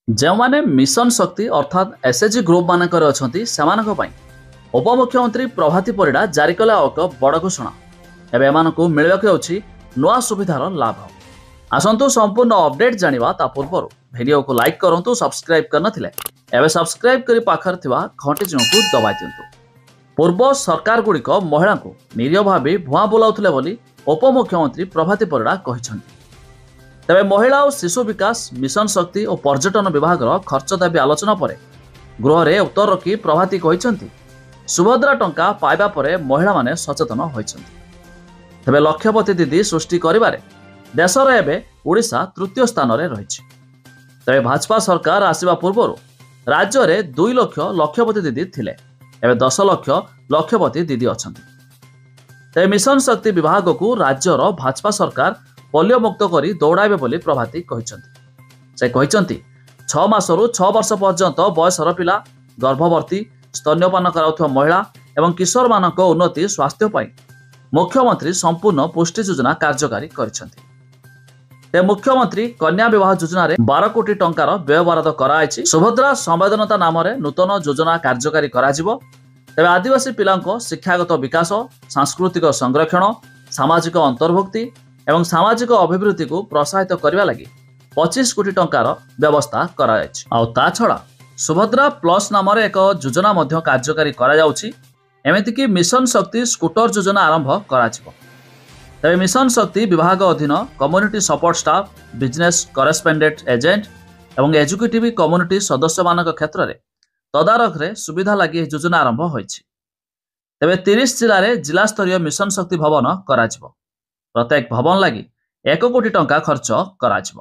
ଯେଉଁମାନେ ମିଶନ ଶକ୍ତି ଅର୍ଥାତ୍ SHG group ମାନଙ୍କରେ ଅଛନ୍ତି ସେମାନଙ୍କ ପାଇଁ ଉପମୁଖ୍ୟମନ୍ତ୍ରୀ ପ୍ରଭାତୀ ପରିଡ଼ା ଜାରି କଲେ ଆଉ ଏକ ବଡ଼ ଘୋଷଣା। ଏବେ ଏମାନଙ୍କୁ ମିଳିବାକୁ ଯାଉଛି ନୂଆ ସୁବିଧାର ଲାଭ। ଆସନ୍ତୁ ସମ୍ପୂର୍ଣ୍ଣ ଅପଡେଟ୍ ଜାଣିବା। ତା ପୂର୍ବରୁ ଭିଡ଼ିଓକୁ ଲାଇକ୍ କରନ୍ତୁ, ସବସ୍କ୍ରାଇବ୍ କରିନଥିଲେ ଏବେ ସବସ୍କ୍ରାଇବ୍ କରି ପାଖରେ ଥିବା ଘଣ୍ଟି ଚିହ୍ନକୁ ଦବାଇ ଦିଅନ୍ତୁ। ପୂର୍ବ ସରକାରଗୁଡ଼ିକ ମହିଳାଙ୍କୁ ନିରୀହ ଭାବେ ଭୁଆଁ ବୁଲାଉଥିଲେ ବୋଲି ଉପମୁଖ୍ୟମନ୍ତ୍ରୀ ପ୍ରଭାତୀ ପରିଡ଼ା କହିଛନ୍ତି। ତେବେ ମହିଳା ଓ ଶିଶୁ ବିକାଶ, ମିଶନ ଶକ୍ତି ଓ ପର୍ଯ୍ୟଟନ ବିଭାଗର ଖର୍ଚ୍ଚ ଦାବି ଆଲୋଚନା ପରେ ଗୃହରେ ଉତ୍ତର ରଖି ପ୍ରଭାତୀ କହିଛନ୍ତି, ସୁଭଦ୍ରା ଟଙ୍କା ପାଇବା ପରେ ମହିଳାମାନେ ସଚେତନ ହୋଇଛନ୍ତି। ତେବେ ଲକ୍ଷପତି ଦିଦି ସୃଷ୍ଟି କରିବାରେ ଦେଶରେ ଏବେ ଓଡ଼ିଶା ତୃତୀୟ ସ୍ଥାନରେ ରହିଛି। ତେବେ ଭାଜପା ସରକାର ଆସିବା ପୂର୍ବରୁ ରାଜ୍ୟରେ 2 ଲକ୍ଷ ଲକ୍ଷପତି ଦିଦି ଥିଲେ, ଏବେ 10 ଲକ୍ଷ ଲକ୍ଷପତି ଦିଦି ଅଛନ୍ତି। ତେବେ ମିଶନ ଶକ୍ତି ବିଭାଗକୁ ରାଜ୍ୟର ଭାଜପା ସରକାର ପୋଲିଓ ମୁକ୍ତ କରି ଦୌଡ଼ାଇବେ ବୋଲି ପ୍ରଭାତୀ କହିଛନ୍ତି। ସେ କହିଛନ୍ତି, 6 ମାସରୁ 6 ବର୍ଷ ପର୍ଯ୍ୟନ୍ତ ବୟସର ପିଲା, ଗର୍ଭବତୀ, ସ୍ତନ୍ୟପାନ କରାଉଥିବା ମହିଳା ଏବଂ କିଶୋରମାନଙ୍କ ଉନ୍ନତି ସ୍ୱାସ୍ଥ୍ୟ ପାଇଁ ମୁଖ୍ୟମନ୍ତ୍ରୀ ସମ୍ପୂର୍ଣ୍ଣ ପୁଷ୍ଟି ଯୋଜନା କାର୍ଯ୍ୟକାରୀ କରିଛନ୍ତି। ତେବେ ମୁଖ୍ୟମନ୍ତ୍ରୀ କନ୍ୟା ବିବାହ ଯୋଜନାରେ 12 କୋଟି ଟଙ୍କାର ବ୍ୟୟବରାଦ କରାଯାଇଛି। ସୁଭଦ୍ରା ସମ୍ବେଦନତା ନାମରେ ନୂତନ ଯୋଜନା କାର୍ଯ୍ୟକାରୀ କରାଯିବ। ତେବେ ଆଦିବାସୀ ପିଲାଙ୍କ ଶିକ୍ଷାଗତ ବିକାଶ, ସାଂସ୍କୃତିକ ସଂରକ୍ଷଣ, ସାମାଜିକ ଅନ୍ତର୍ଭୁକ୍ତି ଏବଂ ସାମାଜିକ ଅଭିବୃଦ୍ଧିକୁ ପ୍ରୋତ୍ସାହିତ କରିବା ଲାଗି 25 କୋଟି ଟଙ୍କାର ବ୍ୟବସ୍ଥା କରାଯାଇଛି। ଆଉ ତା ଛଡ଼ା ସୁଭଦ୍ରା ପ୍ଲସ୍ ନାମରେ ଏକ ଯୋଜନା ମଧ୍ୟ କାର୍ଯ୍ୟକାରୀ କରାଯାଉଛି। ଏମିତିକି ମିଶନ ଶକ୍ତି ସ୍କୁଟର ଯୋଜନା ଆରମ୍ଭ କରାଯିବ। ତେବେ ମିଶନ ଶକ୍ତି ବିଭାଗ ଅଧୀନ community support staff, business correspondent agent ଏବଂ ଏଜୁକେଟିଭ୍ କମ୍ୟୁନିଟି ସଦସ୍ୟମାନଙ୍କ କ୍ଷେତ୍ରରେ ତଦାରଖରେ ସୁବିଧା ଲାଗି ଏହି ଯୋଜନା ଆରମ୍ଭ ହୋଇଛି। ତେବେ 30 ଜିଲ୍ଲାରେ ଜିଲ୍ଲାସ୍ତରୀୟ ମିଶନ ଶକ୍ତି ଭବନ କରାଯିବ। ପ୍ରତ୍ୟେକ ଭବନ ଲାଗି 1 କୋଟି ଟଙ୍କା ଖର୍ଚ୍ଚ କରାଯିବ।